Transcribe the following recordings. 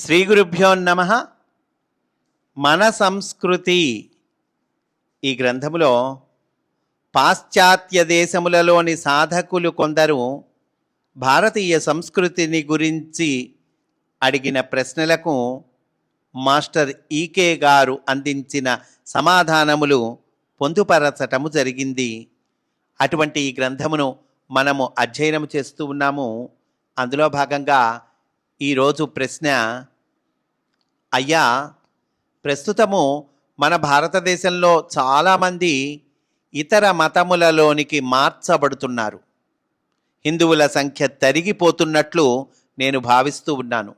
శ్రీ గురుభ్యో నమః. మన సంస్కృతి ఈ గ్రంథములో పాశ్చాత్య దేశములలోని సాధకులు కొందరు భారతీయ సంస్కృతిని గురించి అడిగిన ప్రశ్నలకు మాస్టర్ ఈకే గారు అందించిన సమాధానములు పొందుపరచటము జరిగింది. అటువంటి ఈ గ్రంథమును మనము అధ్యయనం చేస్తూ ఉన్నాము. అందులో భాగంగా ఈరోజు ప్రశ్న, అయ్యా, ప్రస్తుతము మన భారతదేశంలో చాలామంది ఇతర మతములలోనికి మార్చబడుతున్నారు. హిందువుల సంఖ్య తరిగిపోతున్నట్లు నేను భావిస్తూ ఉన్నాను.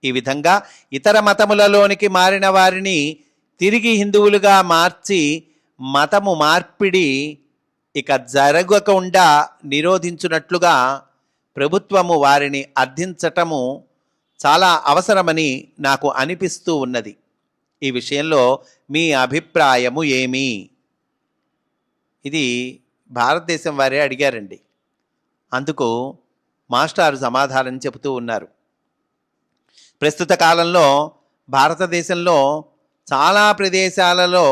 ఈ విధంగా ఇతర మతములలోనికి మారిన వారిని తిరిగి హిందువులుగా మార్చి మతము మార్పిడి ఇక జరగకుండా నిరోధించున్నట్లుగా ప్రభుత్వము వారిని అర్థించటము చాలా అవసరమని నాకు అనిపిస్తూ ఉన్నది. ఈ విషయంలో మీ అభిప్రాయము ఏమి? ఇది భారతదేశం వారే అడిగారండి. అందుకు మాస్టారు సమాధానం చెబుతూ ఉన్నారు. ప్రస్తుత కాలంలో భారతదేశంలో చాలా ప్రదేశాలలో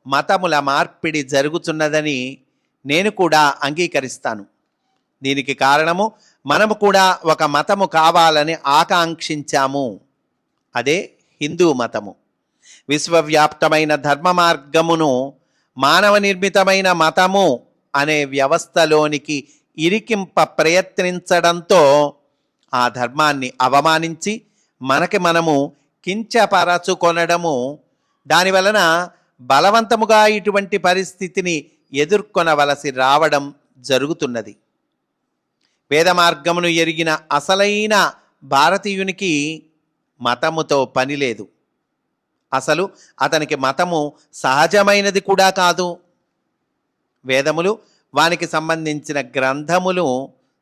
మతముల మార్పిడి జరుగుతున్నదని నేను కూడా అంగీకరిస్తాను. దీనికి కారణము మనము కూడా ఒక మతము కావాలని ఆకాంక్షించాము. అదే హిందూ మతము. విశ్వవ్యాప్తమైన ధర్మ మార్గమును మానవ నిర్మితమైన మతము అనే వ్యవస్థలోనికి ఇరికింప ప్రయత్నించడంతో ఆ ధర్మాన్ని అవమానించి మనకి మనము కించపరచుకొనడము, దానివలన బలవంతముగా ఇటువంటి పరిస్థితిని ఎదుర్కొనవలసి రావడం జరుగుతున్నది. వేద మార్గమును ఎరిగిన అసలైన భారతీయునికి మతముతో పని లేదు. అసలు అతనికి మతము సహజమైనది కూడా కాదు. వేదములు, వానికి సంబంధించిన గ్రంథములు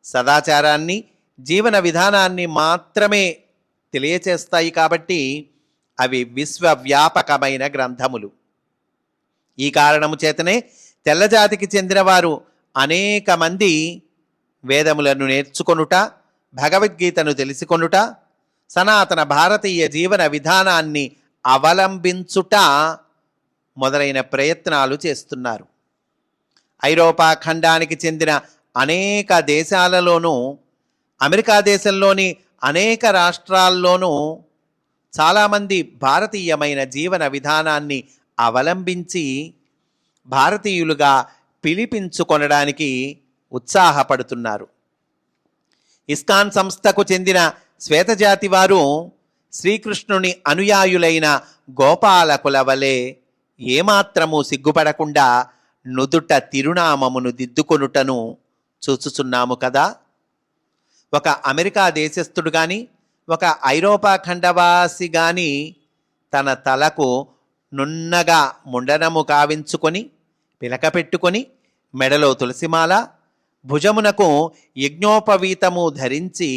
సదాచారాన్ని, జీవన విధానాన్ని మాత్రమే తెలియచేస్తాయి కాబట్టి అవి విశ్వవ్యాపకమైన గ్రంథములు. ఈ కారణము చేతనే తెల్లజాతికి చెందినవారు అనేక మంది వేదములను నేర్చుకొనుట, భగవద్గీతను తెలుసుకొనుట, సనాతన భారతీయ జీవన విధానాన్ని అవలంబించుట మొదలైన ప్రయత్నాలు చేస్తున్నారు. ఐరోపా ఖండానికి చెందిన అనేక దేశాలలోనూ, అమెరికా దేశంలోని అనేక రాష్ట్రాల్లోనూ చాలామంది భారతీయమైన జీవన విధానాన్ని అవలంబించి భారతీయులుగా పిలిపించుకొనడానికి ఉత్సాహపడుతున్నారు. ఇస్కాన్ సంస్థకు చెందిన శ్వేతజాతి వారు శ్రీకృష్ణుని అనుయాయులైన గోపాలకుల వలె ఏమాత్రము సిగ్గుపడకుండా నుదుట తిరునామమును దిద్దుకొనుటను చూచుచున్నాము కదా. ఒక అమెరికా దేశస్థుడు కానీ, ఒక ఐరోపా ఖండవాసి కానీ తన తలకు నున్నగా ముండనము కావించుకొని, పిలక పెట్టుకొని, మెడలో తులసిమాల, భుజమునకు యజ్ఞోపవీతము ధరించి,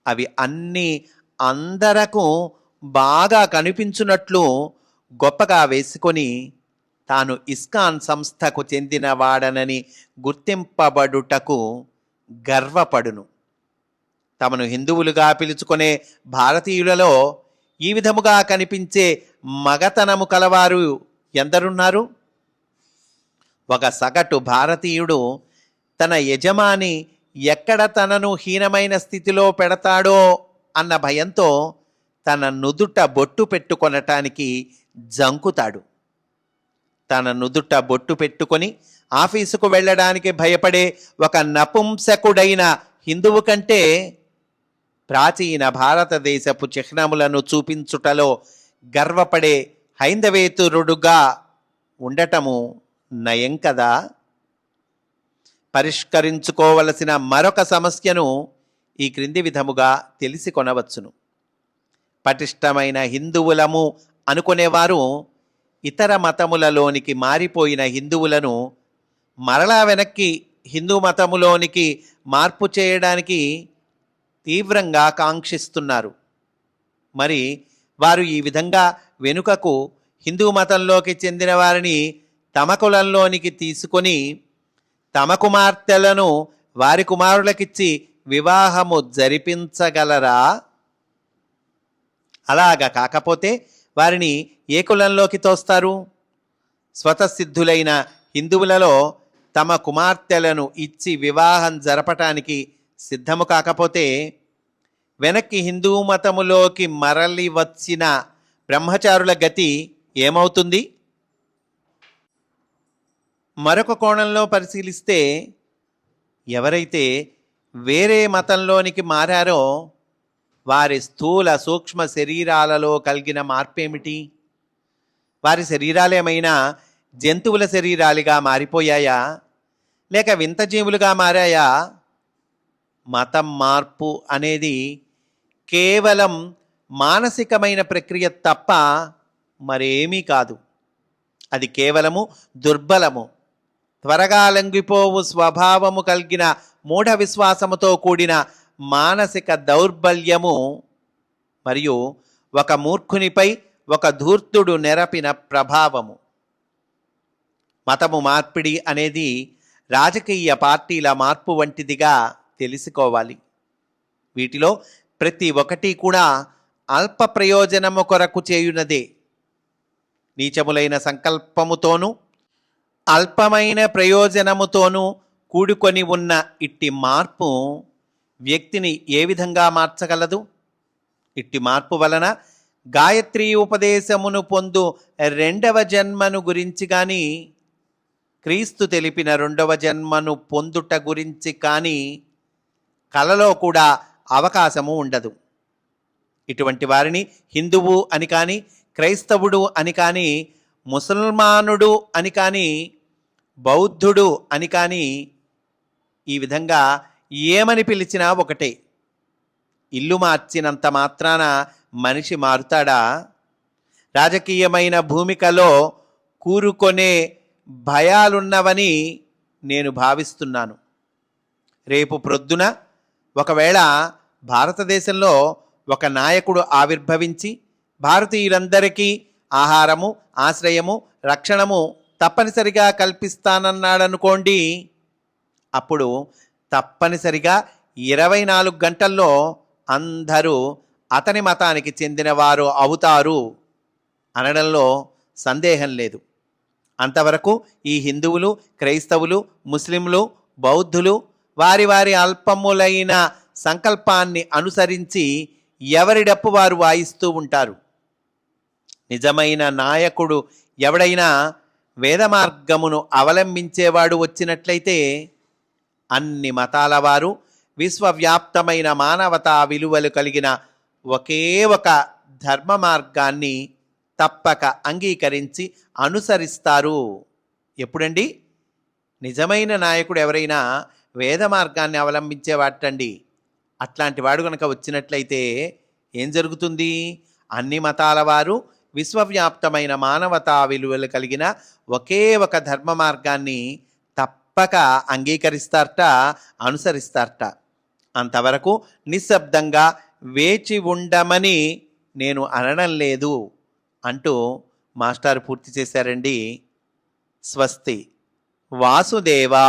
అవి అన్నీ అందరకు బాగా కనిపించున్నట్లు గొప్పగా వేసుకొని తాను ఇస్కాన్ సంస్థకు చెందినవాడనని గుర్తింపబడుటకు గర్వపడును. తమను హిందువులుగా పిలుచుకునే భారతీయులలో ఈ విధముగా కనిపించే మగతనము కలవారు ఎందరున్నారు? ఒక సగటు భారతీయుడు తన యజమాని ఎక్కడ తనను హీనమైన స్థితిలో పెడతాడో అన్న భయంతో తన నుదుట బొట్టు పెట్టుకొనటానికి జంకుతాడు. తన నుదుట బొట్టు పెట్టుకొని ఆఫీసుకు వెళ్ళడానికి భయపడే ఒక నపుంసకుడైన హిందువు కంటే ప్రాచీన భారతదేశపు చిహ్నములను చూపించుటలో గర్వపడే హైందవేతరుడుగా ఉండటము నయం కదా. పరిష్కరించుకోవలసిన మరొక సమస్యను ఈ క్రింది విధముగా తెలిసి కొనవచ్చును. పటిష్టమైన హిందువులము అనుకునేవారు ఇతర మతములలోనికి మారిపోయిన హిందువులను మరలా వెనక్కి హిందూ మతములోనికి మార్పు చేయడానికి తీవ్రంగా కాంక్షిస్తున్నారు. మరి వారు ఈ విధంగా వెనుకకు హిందూ మతంలోకి చెందిన వారిని తమ కులంలోనికి తీసుకొని తమ కుమార్తెలను వారి కుమారులకిచ్చి వివాహము జరిపించగలరా? అలాగా కాకపోతే వారిని ఏ కులంలోకి తోస్తారు? స్వతసిద్ధులైన హిందువులలో తమ కుమార్తెలను ఇచ్చి వివాహం జరపటానికి సిద్ధము కాకపోతే వెనక్కి హిందూ మతములోకి మరలి వచ్చిన బ్రహ్మచారుల గతి ఏమవుతుంది? మరొక కోణంలో పరిశీలిస్తే ఎవరైతే వేరే మతంలోనికి మారారో వారి స్థూల సూక్ష్మ శరీరాలలో కలిగిన మార్పేమిటి? వారి శరీరాలేమైనా జంతువుల శరీరాలుగా మారిపోయాయా, లేక వింత జీవులుగా మారాయా? మతం మార్పు అనేది కేవలం మానసికమైన ప్రక్రియ తప్ప మరేమీ కాదు. అది కేవలము దుర్బలము, త్వరగా లొంగిపోవు స్వభావము కలిగిన మూఢ విశ్వాసముతో కూడిన మానసిక దౌర్బల్యము మరియు ఒక మూర్ఖునిపై ఒక ధూర్తుడు నెరపిన ప్రభావము. మతము మార్పిడి అనేది రాజకీయ పార్టీల మార్పు వంటిదిగా తెలుసుకోవాలి. వీటిలో ప్రతి ఒక్కటి కూడా అల్ప ప్రయోజనము కొరకు చేయునదే. నీచములైన సంకల్పముతోనూ అల్పమైన ప్రయోజనముతోనూ కూడుకొని ఉన్న ఇట్టి మార్పు వ్యక్తిని ఏ విధంగా మార్చగలదు? ఇట్టి మార్పు వలన గాయత్రీ ఉపదేశమును పొందు రెండవ జన్మను గురించి కానీ, క్రీస్తు తెలిపిన రెండవ జన్మను పొందుట గురించి కానీ కలలో కూడా అవకాశము ఉండదు. ఇటువంటి వారిని హిందువు అని కానీ, క్రైస్తవుడు అని కానీ, ముసల్మానుడు అని కానీ, బౌద్ధుడు అని కానీ ఈ విధంగా ఏమని పిలిచినా ఒకటే. ఇల్లు మార్చినంత మాత్రాన మనిషి మారుతాడా? రాజకీయమైన భూమికలో కూరుకొనే భయాలున్నవని నేను భావిస్తున్నాను. రేపు ప్రొద్దున ఒకవేళ భారతదేశంలో ఒక నాయకుడు ఆవిర్భవించి భారతీయులందరికీ ఆహారము, ఆశ్రయము, రక్షణము తప్పనిసరిగా కల్పిస్తానన్నాడనుకోండి, అప్పుడు తప్పనిసరిగా 24 గంటల్లో అందరూ అతని మతానికి చెందినవారు అవుతారు అనడంలో సందేహం లేదు. అంతవరకు ఈ హిందువులు, క్రైస్తవులు, ముస్లింలు, బౌద్ధులు వారి వారి అల్పములైన సంకల్పాన్ని అనుసరించి ఎవరి డప్పు వారు వాయిస్తూ ఉంటారు. నిజమైన నాయకుడు ఎవడైనా వేద మార్గమును అవలంబించేవాడు వచ్చినట్లయితే అన్ని మతాల వారు విశ్వవ్యాప్తమైన మానవతా విలువలు కలిగిన ఒకే ఒక ధర్మ మార్గాన్ని తప్పక అంగీకరించి అనుసరిస్తారు. ఎప్పుడండి? నిజమైన నాయకుడు ఎవరైనా వేద మార్గాన్ని అవలంబించేవాటండి. అట్లాంటి వాడు కనుక వచ్చినట్లయితే ఏం జరుగుతుంది? అన్ని మతాల వారు విశ్వవ్యాప్తమైన మానవతా విలువలు కలిగిన ఒకే ఒక ధర్మ మార్గాన్ని తప్పక అంగీకరిస్తారట, అనుసరిస్తారట. అంతవరకు నిశ్శబ్దంగా వేచి ఉండమని నేను అనడం లేదు అంటూ మాస్టారు పూర్తి చేశారండి. స్వస్తి. వాసుదేవా.